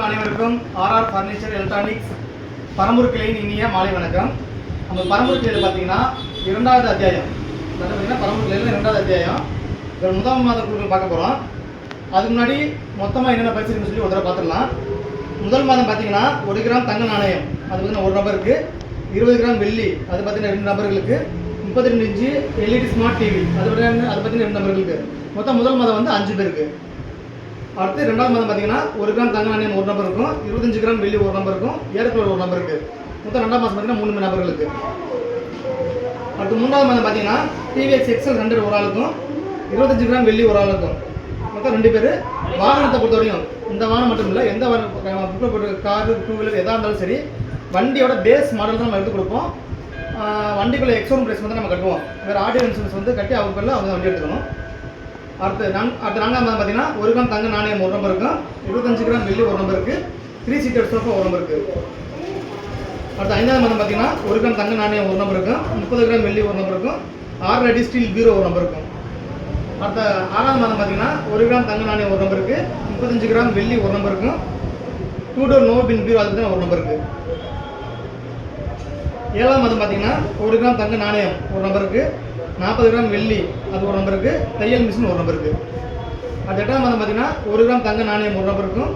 அனைவருக்கும் RR furniture electronics Parambur கிளையின் இனிய மாலை வணக்கம். நம்ம பரம்பூர் கிளையில் பார்த்தீங்கன்னா இரண்டாவது அத்தியாயம் பரம்பூர் கிளையில் இரண்டாவது அத்தியாயம் முதல் மாத குழுக்கள் பார்க்க போகிறோம். அதுக்கு முன்னாடி மொத்தமாக என்னென்ன பரிசு சொல்லி ஒரு தடவை பார்த்துடலாம். முதல் மாதம் பார்த்தீங்கன்னா 1 கிராம் தங்க நாணயம் அது பார்த்தீங்கன்னா ஒரு நபருக்கு, 20 கிராம் வெள்ளி அது பார்த்தீங்கன்னா 2 நபர்களுக்கு, 32 இன்ச்சு எல்இடி ஸ்மார்ட் டிவி அது பார்த்தீங்கன்னா 2 நபர்களுக்கு. மொத்தம் முதல் மாதம் வந்து 5 பேருக்கு. அடுத்து ரெண்டாவது மாதம் பார்த்தீங்கன்னா 1 கிராம் தங்க நாணயம் ஒரு நபருக்கும், 25 கிராம் வெள்ளி ஒரு நபருக்கும், ஏர்கூலர் ஒரு நபருக்கு. மொத்தம் ரெண்டாம் மாதம் பார்த்தீங்கன்னா 3 நபர்களுக்கு. அடுத்து மூணாவது மாதம் பார்த்தீங்கன்னா டிவிஎக்ஸ் எக்ஸல் 100 ஒரு ஆளுக்கும், 25 கிராம் வெள்ளி ஒரு ஆளுக்கும். மொத்தம் 2 பேர். வாகனத்தை பொறுத்தவரையும் இந்த வாகனம் மட்டும் இல்லை, எந்த புக்கில் போட்டு காரு 2 வீலர் எதாக இருந்தாலும் சரி, வண்டியோட பேஸ் மாடல் தான் நம்ம எடுத்து கொடுப்போம். வண்டிக்குள்ள எக்ஸோரூம் ப்ரைஸ் வந்து நம்ம கட்டுவோம். வேறு ஆடியோ இன்சூரன்ஸ் வந்து கட்டி அவங்க பேரில் அவங்க வண்டி எடுத்துக்கணும். அடுத்து 4ஆம் மாதம் பார்த்தீங்கன்னா 1 கிராம் தங்க நாணயம் ஒரு நம்பருக்கும், 25 கிராம் வெள்ளி ஒரு நம்பருக்கு, 3 சீட்டர் சோஃபா ஒரு நம்பருக்கு. அடுத்து 5ஆம் மாதம் பார்த்தீங்கன்னா 1 கிராம் தங்க நாணயம் ஒரு நம்பருக்கும், 30 கிராம் வெள்ளி ஒரு நம்பருக்கும், 6 அடி ஸ்டீல் பீரோ ஒரு நம்பருக்கும். அடுத்த 6ஆம் மாதம் பார்த்தீங்கன்னா 1 கிராம் தங்க நாணயம் ஒரு நம்பருக்கு, 35 கிராம் வெள்ளி ஒரு நம்பருக்கும், 2 டோர் நோ பின் பீரோ அது பார்த்தீங்கன்னா ஒரு நம்பருக்கு. 7ஆம் மாதம் பார்த்தீங்கன்னா 1 கிராம் தங்க நாணயம் ஒரு நம்பருக்கு, 40 கிராம் வெள்ளி அது ஒரு நம்பருக்கு, தையல் மிஷின் ஒரு நம்பருக்கு. அது 8ஆம் மாதம் பார்த்தீங்கன்னா 1 கிராம் தங்க நாணயம் ஒரு நம்பருக்கும்,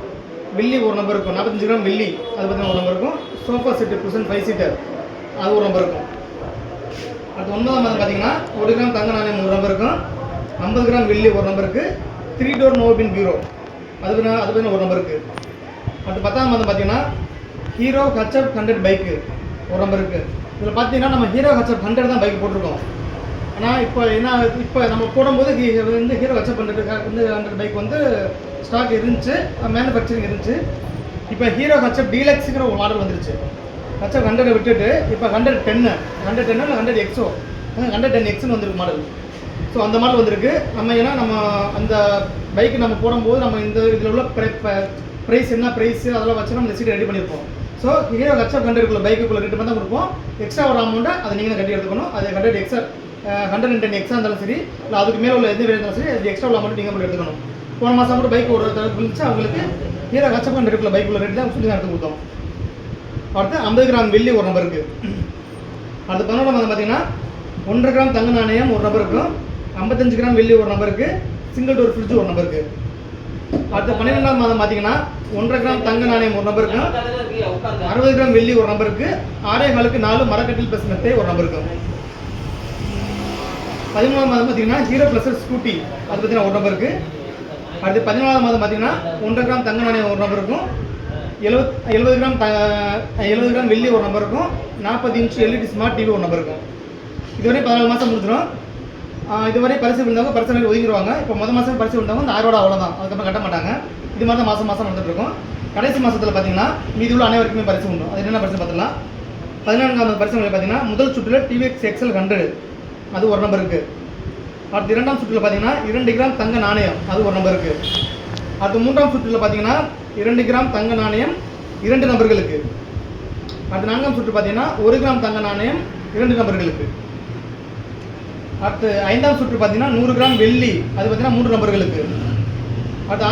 வெள்ளி ஒரு நம்பருக்கும், 45 கிராம் வெள்ளி அது பார்த்தீங்கன்னா ஒரு நம்பருக்கும், சோஃபா செட்டு குஷன் 5 சீட்டர் அது ஒரு நம்பருக்கும். அடுத்து 9ஆம் மாதம் பார்த்தீங்கன்னா 1 கிராம் தங்க நாணயம் ஒரு நம்பருக்கும், 50 கிராம் வெள்ளி ஒரு நம்பருக்கு, 3 டோர் நோ பின் பீரோ அது பார்த்தீங்கன்னா ஒரு நம்பருக்கு. அடுத்து 10ஆம் மாதம் பார்த்தீங்கன்னா ஹீரோ ஹச்எஃப் 100 பைக்கு ஒரு நம்பருக்கு. இதில் பார்த்தீங்கன்னா நம்ம ஹீரோ ஹச்எஃப் 100 தான் பைக் போட்டிருக்கோம். ஆனால் இப்போ நம்ம போடும்போது வந்து ஹீரோ ஹச்எஃப் 100 பைக் வந்து ஸ்டாக் இருந்துச்சு, மேனுஃபேக்சரிங் இருந்துச்சு. இப்போ ஹீரோ ஹச்எஃப் டீலக்ஸுங்கிற ஒரு மாடல் வந்துருச்சு. ஹச்எஃப் 100 விட்டுட்டு இப்போ 110 இல்லை 100 எக்ஸோ 110 எக்ஸ்னு வந்துருக்கு மாடல். ஸோ அந்த மாடல் வந்திருக்கு. ஏன்னா நம்ம அந்த பைக்கு நம்ம போடும்போது நம்ம இதில் உள்ள ப்ரைஸ் என்ன ப்ரைஸ் அதெல்லாம் வச்சு நம்ம இந்த சீட்டை ரெடி பண்ணியிருப்போம். ஸோ ஹீரோ ஹச்எஃப் 100 பைக்குள்ளே ரெண்டு தான் கொடுப்போம். எக்ஸ்ட்ரா ஒரு அமௌண்ட்டை அதை நீங்கள் தான் கட்டி எடுத்துக்கணும். அது 100 எக்ஸ்ட்ரா 110 எக்ஸா இருந்தாலும் சரி, இல்லை அதுக்கு மேலே உள்ள எது இருந்தாலும் சரி, அது எக்ஸ்ட்ரா உள்ள அமௌண்ட் நீங்கள் மட்டும் எடுத்துக்கணும். போன மாதம் கூட பைக் ஒரு இருந்துச்சு, அவங்களுக்கு ஹீரோ ஹச்எஃப் 100 பைக்குள்ள ரேட்டு தான் சொல்லி தான் எடுத்து கொடுத்தோம். அடுத்து 50 கிராம் வெள்ளி ஒரு நம்பருக்கு. அடுத்து 11ஆம் மாதம் பார்த்தீங்கன்னா 1 கிராம் தங்க நாணயம் ஒரு நபருக்கும், 55 கிராம் வெள்ளி ஒரு நபருக்கு, சிங்கிள் டோர் ஃப்ரிட்ஜ் ஒரு நபருக்கு. அடுத்து 12ஆம் மாதம் பார்த்தீங்கன்னா 1 கிராம் தங்க நாணயம் ஒரு நபருக்கும், 60 கிராம் வெள்ளி ஒரு நபருக்கு, 6.4 மரக்கட்டில் ப்ளஸ் மெத்தை ஒரு நபருக்கும். 13ஆம் மாதம் பார்த்தீங்கன்னா ஹீரோ ப்ளஸ் ஸ்கூட்டி அது பார்த்தீங்கன்னா ஒரு நபருக்கு. அடுத்து 14ஆம் மாதம் பார்த்தீங்கன்னா 1 கிராம் தங்க நாணயம் ஒரு நபருக்கும், 70 கிராம் வெள்ளி ஒரு நபருக்கும், 40 இன்ச்சு எல்இடி ஸ்மார்ட் டிவி ஒரு நபருக்கும். இதுவரை 14 மாதம் முடிஞ்சிடும். இதுவரை பரிசு விழுந்தவங்க பரிசு ஒதுங்கிடுவாங்க. இப்போ மாதம் பரிசு விழுந்தவங்க இந்த 6 அவ்வளோதான், அதுக்கப்புறம் கட்ட மாட்டாங்க. இது மாதிரி தான் மாதம் நடந்துட்டு இருக்கும். கடைசி மாதத்தில் பார்த்தீங்கன்னா மீதி உள்ள அனைவருக்குமே பரிசு உண்டு. அது என்ன பரிசு பார்த்துக்கலாம். 14ஆம் பரிசு பார்த்தீங்கன்னா முதல் சுற்றில் டிவிஎக்ஸ் எக்ஸல் 100 அது ஒரு நம்பருக்கு. அடுத்து 2ஆம் சுற்றில் பார்த்தீங்கன்னா 2 கிராம் தங்க நாணயம் அது ஒரு நம்பருக்கு. அடுத்து 3ஆம் சுற்றில் பார்த்தீங்கன்னா 2 கிராம் தங்க நாணயம் 2 நபர்களுக்கு. அடுத்து 4ஆம் சுற்று பார்த்தீங்கன்னா 1 கிராம் தங்க நாணயம் 2 நபர்களுக்கு. அடுத்து 5ஆம் சுற்று பார்த்தீங்கன்னா 100 கிராம் வெள்ளி அது பார்த்தீங்கன்னா 3 நபர்களுக்கு. அடுத்து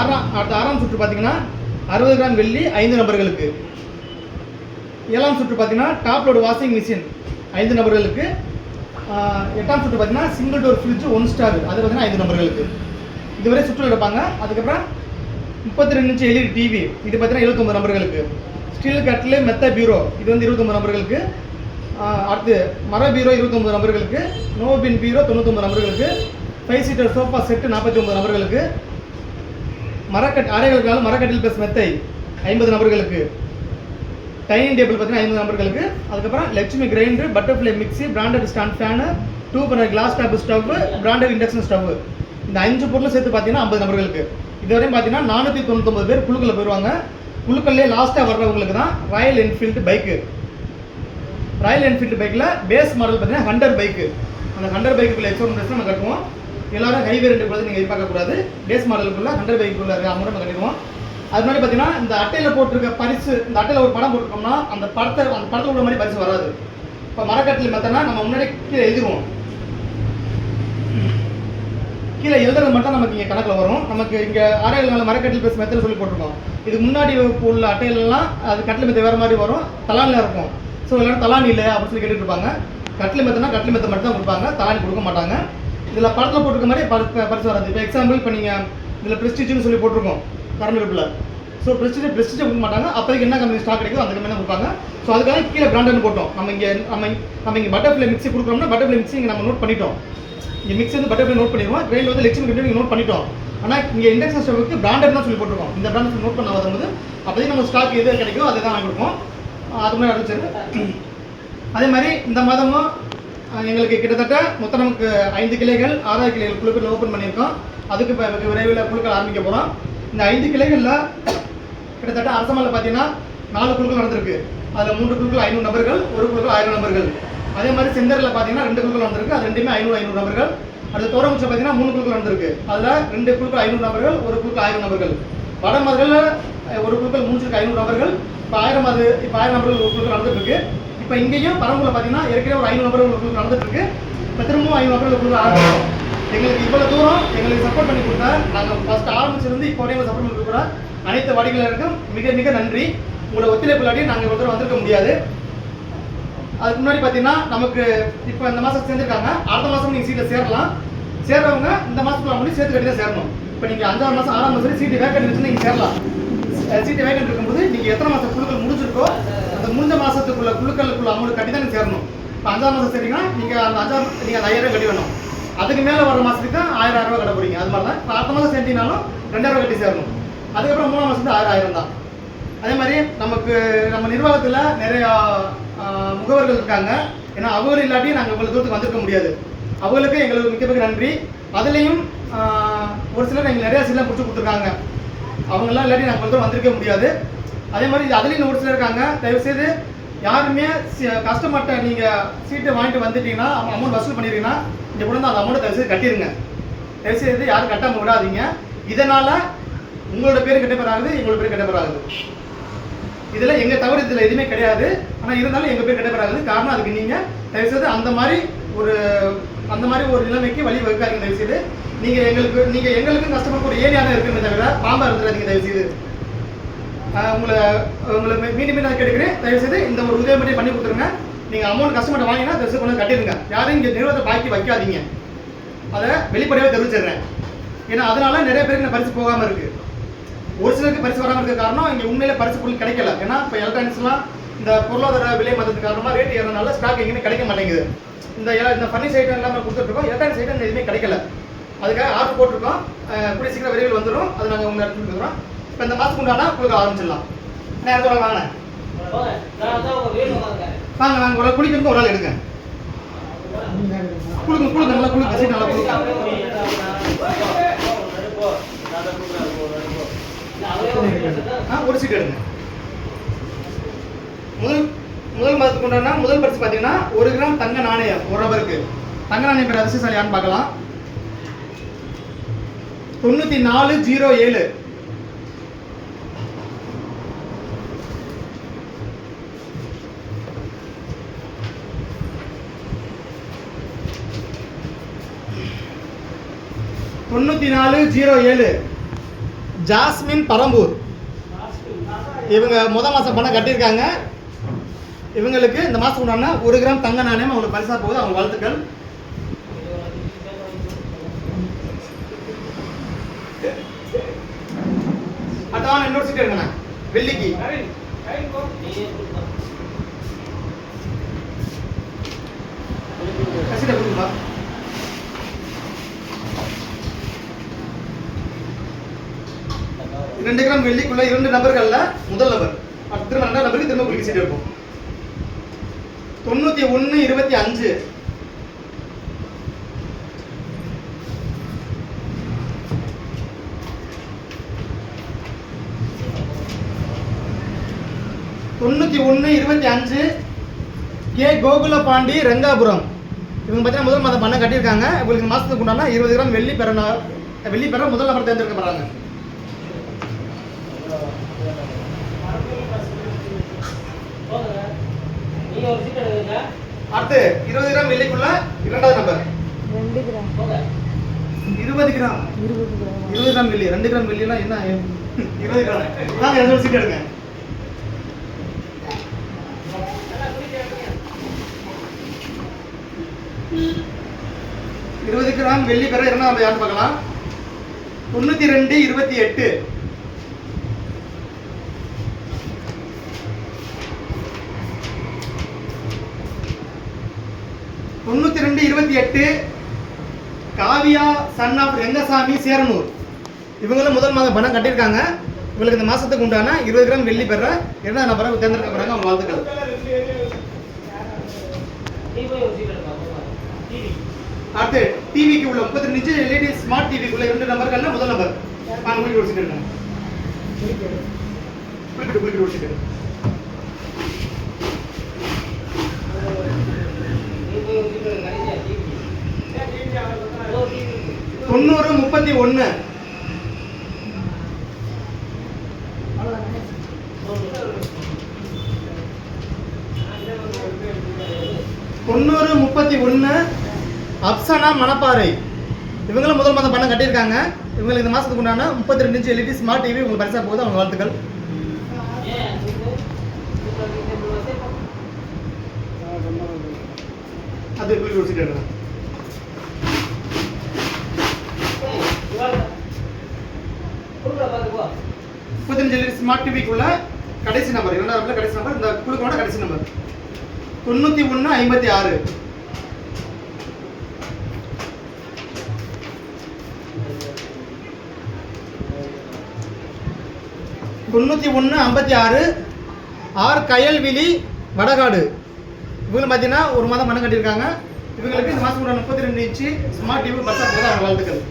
6ஆம் சுற்று பார்த்தீங்கன்னா 60 கிராம் வெள்ளி 5 நபர்களுக்கு. 7ஆம் சுற்று பார்த்தீங்கன்னா டாப் லோடு வாஷிங் மிஷின் 5 நபர்களுக்கு. 8ஆம் சுற்று பார்த்தீங்கன்னா சிங்கிள் டோர் ஃப்ரிட்ஜ் 1 ஸ்டார் அது பார்த்தீங்கன்னா 5 நபர்களுக்கு. இதுவரை சுற்று எடுப்பாங்க. அதுக்கப்புறம் 32 இன்ச்சு எல்இடி டிவி இது பார்த்தீங்கன்னா 79 நபர்களுக்கு. ஸ்டீல் கட்டில் மெத்த பீரோ இது வந்து 29 நபர்களுக்கு. அடுத்து மர பீரோ 29 நபர்களுக்கு. நோ பின் பீரோ 99 நபர்களுக்கு. 5 சீட்டர் சோஃபா செட்டு 49 நபர்களுக்கு. மரக்கட்டில் ப்ளஸ் மெத்தை 50 நபர்களுக்கு. டைனிங் டேபிள் பார்த்தீங்கன்னா 50 நபர்களுக்கு. அதுக்கப்புறம் Lakshmi grinder, butterfly mixie, branded stand fan, 2 burner class top stove, branded induction stove இந்த 5 பொருளும் சேர்த்து பார்த்தீங்கன்னா 50 நபர்களுக்கு. இதுவரையும் பார்த்தீங்கன்னா 499 பேர் குழுக்களில் போயிடுவாங்க. குழுக்கள்லேயே லாஸ்ட்டாக வர்றவங்களுக்கு தான் Royal Enfield bike. Royal Enfield பைக்கில் பேஸ் மாடல் பார்த்தீங்கன்னா 100 பைக்கு. அந்த 100 பைக்குள்ள எக்ஸோரூம் ப்ரைஸ் நம்ம கட்டுவோம். எல்லாரும் ஹைவே ரெண்டு கூட நீங்கள் எதிர்பார்க்கக்கூடாது. பேஸ் மாடலுக்குள்ள 100 பைக்குள்ள அமௌண்ட் நம்ம கட்டிடுவோம். அது மாதிரி பார்த்தீங்கன்னா இந்த அட்டையில் போட்டிருக்க பரிசு, இந்த அட்டையில் ஒரு படம் போட்டிருக்கோம்னா அந்த படத்தில் உள்ள மாதிரி பரிசு வராது. இப்போ மரக்கட்டில் பார்த்தோன்னா நம்ம முன்னாடி கீழே எழுதிடுவோம். கீழே எழுதுறது மட்டும் நமக்கு இங்கே கணக்கில் வரும். நமக்கு இங்கே அட்டைகள் மரக்கட்டில் பேச மெத்தட் சொல்லி போட்டிருக்கோம். இதுக்கு முன்னாடி உள்ள அட்டைகள்லாம் அது கட்டில் மெத்த வேறு மாதிரி வரும், தலானில் இருக்கும். ஸோ எல்லாரும் தலானி இல்லை அப்படின்னு சொல்லி கேட்டுட்டு இருப்பாங்க. கட்டில் மெத்தனா கட்டில் மெத்த மட்டும் தான் கொடுப்பாங்க, தலானி கொடுக்க மாட்டாங்க. இதில் படத்தில் போட்டிருக்க மாதிரி பரிசு வராது. இப்போ எக்ஸாம்பிள் இப்போ நீங்கள் இதில் ப்ரெஸ்டீஜ்னு சொல்லி போட்டிருக்கோம் கரண்ட் அடுப்பில். ஸோ ப்ரெஸ்டீஜை கொடுக்க மாட்டாங்க. அப்போதைக்கு என்ன கம்பெனி ஸ்டாக் கிடைக்கும் அந்த கம்பெனி தான் கொடுப்பாங்க. ஸோ அதுக்காக கீழே பிராண்டட்னு போட்டோம். நம்ம இங்கே பட்டர்ஃப்ளை மிக்ஸி கொடுக்குறோம்னா பட்டர்ஃப்ளை மிக்ஸி இங்கே நம்ம நோட் பண்ணிட்டோம். இங்கே மிக்ஸி வந்து பட்டர்ஃப்ளை நோட் பண்ணிடுவோம், கிரைண்ட் வந்து லெக்ஷன் கிட்ட நீங்கள் நோட் பண்ணிட்டோம். ஆனால் இங்கே இண்டக்ஷன் ஸ்டவ்வுக்கு பிராண்டட்னு சொல்லி போட்டிருக்கோம். இந்த பிராண்ட் நோட் பண்ண வரும்போது அப்போதைக்கு நம்ம ஸ்டாக் எது கிடைக்கும் அதை தான் வாங்கி கொடுப்போம். அது மாதிரி ஆரம்பிச்சிருக்கு. அதே மாதிரி இந்த மாதமும் எங்களுக்கு கிட்டத்தட்ட மொத்தம் நமக்கு 5 கிளைகள் 6 கிளைகள் குழுக்கள் ஓப்பன் பண்ணியிருக்கோம். அதுக்கு இப்போ விரைவில் குழுக்கள் ஆரம்பிக்க போகிறோம். இந்த 5 கிளைகளில் கிட்டத்தட்ட அரசமல்ல பார்த்தீங்கன்னா 4 குழுக்கள் நடந்திருக்கு. அதில் 3 குழுக்கள் 500 நபர்கள், 1 குழுக்கள் 1000 நபர்கள். அதே மாதிரி செந்தரில் பார்த்தீங்கன்னா 2 குழுக்கள் நடந்திருக்கு, அது ரெண்டுமே 500 நபர்கள். அடுத்து தோரமுச்சில் பார்த்தீங்கன்னா 3 குழுக்கள் நடந்திருக்கு, அதில் 2 குழுக்கள் 500 நபர்கள், 1 குழுக்கள் 1000 நபர்கள். வடமதுரையில் 1 குழுக்கள் முடிஞ்சிருக்கு 500 நபர்கள். இப்போ 1000 நபர்கள் 1 குழுக்கள் நடந்துட்டு இருக்கு. இப்போ இங்கேயும் பரம்பூரில் பார்த்தீங்கன்னா ஏற்கனவே ஒரு 500 நபர்கள் 1 குழுக்கள் நடந்துட்டு இருக்கு. இப்போ திரும்பவும் 500 நபர்கள் 1 குழுக்கள் ஆரம்பிக்கும். எங்களுக்கு இவ்வளோ தூரம் எங்களுக்கு சப்போர்ட் பண்ணி கொடுத்தா, நாங்கள் ஃபஸ்ட் ஆரம்பிச்சிருந்து இப்போ வரையும் சப்போர்ட் பண்ணி கொடுக்குற அனைத்து வாடிக்கையாளருக்கும் மிக மிக நன்றி. உங்களோட ஒத்துழைப்பு இல்லாட்டி நாங்கள் இவ்வளோ தூரம் வந்திருக்க முடியாது. அதுக்கு முன்னாடி பார்த்தீங்கன்னா நமக்கு இப்போ இந்த மாதம் சேர்ந்துருக்காங்க, அடுத்த மாதம் நீங்கள் சீட்டில் சேரலாம். சேர்றவங்க இந்த மாதத்துக்குள்ள முன்னாடி சேர்த்து கட்டி தான் சேரணும். இப்போ நீங்கள் 5ஆம் மாதம் 6ஆம் மாதம் சீட்டு வேக்கண்ட் வச்சு நீங்கள் சேரலாம். சீட்டு வேக்கண்ட் இருக்கும்போது நீங்கள் எத்தனை மாதம் குழுக்கள் முடிஞ்சிருக்கோ அந்த முடிஞ்ச மாதத்துக்குள்ள குழுக்களுக்குள்ள அமௌண்ட் கட்டி தான் நீங்கள் சேரணும். இப்போ 5ஆம் மாதம் சரிங்கன்னா நீங்கள் அந்த 5000 கட்டி வேணும். அதுக்கு மேலே வர மாதத்துக்கு தான் 1000 ரூபா கட்ட போறீங்க. அது மாதிரி தான் இப்போ அடுத்த மாதம் சேர்த்தினாலும் 2000 கட்டி சேரணும். அதுக்கப்புறம் 3ஆம் மாதத்துக்கு 1000 தான். அதே மாதிரி நம்ம நிர்வாகத்தில் நிறையா முகவர்கள் இருக்காங்க. ஏன்னா அவங்க இல்லாட்டி நாங்கள் இவ்வளோ தூரத்துக்கு வந்திருக்க முடியாது. அவங்களுக்கு எங்களுக்கு மிக மிக நன்றி. அதுலேயும் ஒரு சிலர் எங்களுக்கு நிறையா சீட்லாம் பிடிச்சி கொடுத்துருக்காங்க. அவங்களாம் இல்லாட்டி நாங்கள் இவ்வளோ தூரம் வந்திருக்க முடியாது. அதே மாதிரி அதுலேயும் ஒரு சிலர் இருக்காங்க. தயவுசெய்து யாருமே கஸ்டமர்கிட்ட நீங்கள் சீட்டை வாங்கிட்டு வந்துட்டீங்கன்னா அமௌண்ட் வசூல் பண்ணிடுறீங்கன்னா இங்கே கூட அந்த அமௌண்ட்டை தயவுசெய்து கட்டிடுங்க. தயவுசெய்து யாரும் கட்டாமல் விடாதீங்க. இதனால் உங்களோட பேர் கெட்டப்பெறாகுது, எங்களோட பேர் கெட்டப்பெறாகுது. இதில் எங்கள் தவறு இதில் எதுவுமே கிடையாது. ஆனால் இருந்தாலும் எங்கள் பேர் கெட்டப்பெறாகுது. காரணம் அதுக்கு நீங்கள் தயவுசெய்து அந்த மாதிரி ஒரு நிலைமைக்கு வழி வகுக்காதீங்க. தயவுசெய்து நீங்கள் எங்களுக்கும் கஸ்டமருக்கு ஒரு ஏரியா தான் இருக்குன்னு தவிர பாம்பாக இருந்துடாதீங்க. தயவுசெய்து உங்களை மீண்டும் நான் கேட்டுக்கிறேன். தயவுசெய்து இந்த ஒரு உதவி மட்டும் பண்ணி கொடுத்துருங்க. நீங்கள் அமௌண்ட் கஸ்டமர்கிட்ட வாங்கினா தயவுசெய்து கொண்டு கட்டிடுங்க. யாரும் இங்கே நிறுவனத்தை பாக்கி வைக்காதீங்க. அதை வெளிப்படையாக தெரிவிச்சிடுறேன். ஏன்னா அதனால நிறைய பேருக்கு பரிசு போகாமல் இருக்குது. ஒரு சிலருக்கு பரிசு வராமல் இருக்க காரணம் இங்கே உண்மையிலே பரிசு பொருள் கிடைக்கல. ஏன்னா இப்போ எலக்ட்ரானிக்ஸ்லாம் இந்த பொருளாதார விலை மாற்றத்துக்கு காரணமாக ரேட் ஏறனால ஸ்டாக் எங்கேயுமே கிடைக்க மாட்டேங்குது. இந்த ஃபர்னிச்சர் ஐட்டம் எல்லாமே கொடுத்துட்ருக்கோம். எலக்ட்ரானிக்ஸ் ஐட்டம் எதுவுமே கிடைக்கல. அதுக்காக ஆர்டர் போட்டிருக்கோம். கூடிய சீக்கிரம் விரைவில் வந்துடும். அது நாங்கள் உங்களை எடுத்துகிட்டு வந்துடுறோம். இப்போ இந்த மாதத்துக்கு உண்டானா கொடுக்க ஆரம்பிச்சிடலாம். நேரத்தோட வாங்கினேன் வாங்க ஒரு குளிக்கிறதுக்கு ஒரு ஆள் எடுங்க. குளுங்க நல்லா குளுங்க, சீட் நல்லா குளுங்க. ஒரு சீட் எடுங்க. முதல் மாதத்துக்கு உண்டானா முதல் பரிசு பார்த்தீங்கன்னா 1 கிராம் தங்க நாணயம் ஒரு நபருக்கு. தங்க நாணயம் பேர் அதிர்ஷ்டசாலியான்னு பார்க்கலாம். 9407 9407 ஜாஸ்மின் பரம்பூர். இவங்க முதல் மாதம் பணம் கட்டியிருக்காங்க. இவங்களுக்கு இந்த மாதத்துக்கு உண்டான 1 கிராம் தங்க நாணயம் அவங்களுக்கு பரிசா போகுது. அவங்க வாழ்த்துக்கள். அடுத்த இன்னொரு சீட் எடுங்கண்ணா. வெள்ளிக்கு சீட்டை கொடுக்குமா? ரெண்டு கிராம் வெள்ளிக்குள்ள 2 நபர்கள்ல முதல் நபர் திரும்ப 2ஆம் நபருக்கு திரும்ப குளிக்க சீட் இருக்கும். 9125 9125 கே கோகுல பாண்டி ரங்காபுரம். இவங்க பார்த்தீங்கன்னா முதல் மாதம் பணம் கட்டியிருக்காங்க. இவங்களுக்கு மாதத்துக்கு உண்டானா 20 கிராம் வெள்ளி பெற முதல் நபர் தேர்ந்தெடுக்கப்படுறாங்க. அடுத்து 20 கிராம் வெள்ளிக்குள்ள 2ஆவது நபர் 2 கிராம் 20 கிராம் 20 கிராம் வெள்ளி 2 கிராம் வெள்ளிலாம் என்ன 20 கிராம் வாங்க எதை சீட் எடுங்க. இருபது கிராம் வெள்ளி பெற என்ன நம்ம யாருன்னு பார்க்கலாம். 92 28 92 28 காவியா சன் ஆஃப் ரெங்கசாமி சேரனூர். இவங்களும் முதல் மாதம் பணம் கட்டியிருக்காங்க. இவங்களுக்கு இந்த மாசத்துக்கு உண்டான 20 கிராம் வெள்ளி பெற இரண்டாவது நபரை தேர்ந்தெடுக்கப்படுறாங்க. அவங்க வாழ்த்துக்கள். அடுத்து டிவிக்கு உள்ள 32 இன்ச் எல்இடி ஸ்மார்ட் டிவிக்குள்ள 2 நம்பர்கள்ல முதல் நம்பர் நான் உங்களுக்கு வச்சிருக்கேன். குளிக்கிட்டு வச்சிருக்கேன். 90 31 அப்சனா மணப்பாறை. இவங்களும் முதல் மாதம் பணம் கட்டியிருக்காங்க. இவங்களுக்கு இந்த மாசத்துக்கு உண்டான 32 இன்ச் எல்இடி ஸ்மார்ட் டிவி உங்களுக்கு பரிசா போகுது. அவங்க வாழ்த்துக்கள். அது உங்களுக்கு ஒரு சீட் எடுங்க. 35 எல்இடி ஸ்மார்ட் டிவிக்குள்ள கடைசி நம்பர் இரண்டாவது கடைசி நம்பர் இந்த குழுக்கோட கடைசி நம்பர் 91 56 91 56 ஆர் கயல்விழி வடகாடு. இவங்க பார்த்தீங்கன்னா ஒரு மாதம் பணம் கட்டியிருக்காங்க. இவங்களுக்கு இந்த மாதம் 32 இன்ச்சு ஸ்மார்ட் டிவி பஸ்ஸாக போதும். அவங்க வாழ்த்துக்கள்.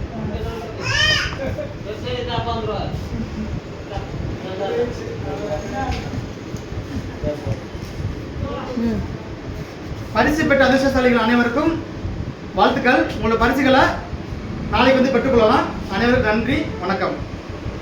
பரிசு பெற்ற அதிர்ஷ்டசாலிகள் அனைவருக்கும் வாழ்த்துக்கள். உங்களோட பரிசுகளை நாளைக்கு வந்து பெற்றுக்கொள்ளலாம். அனைவருக்கும் நன்றி, வணக்கம்.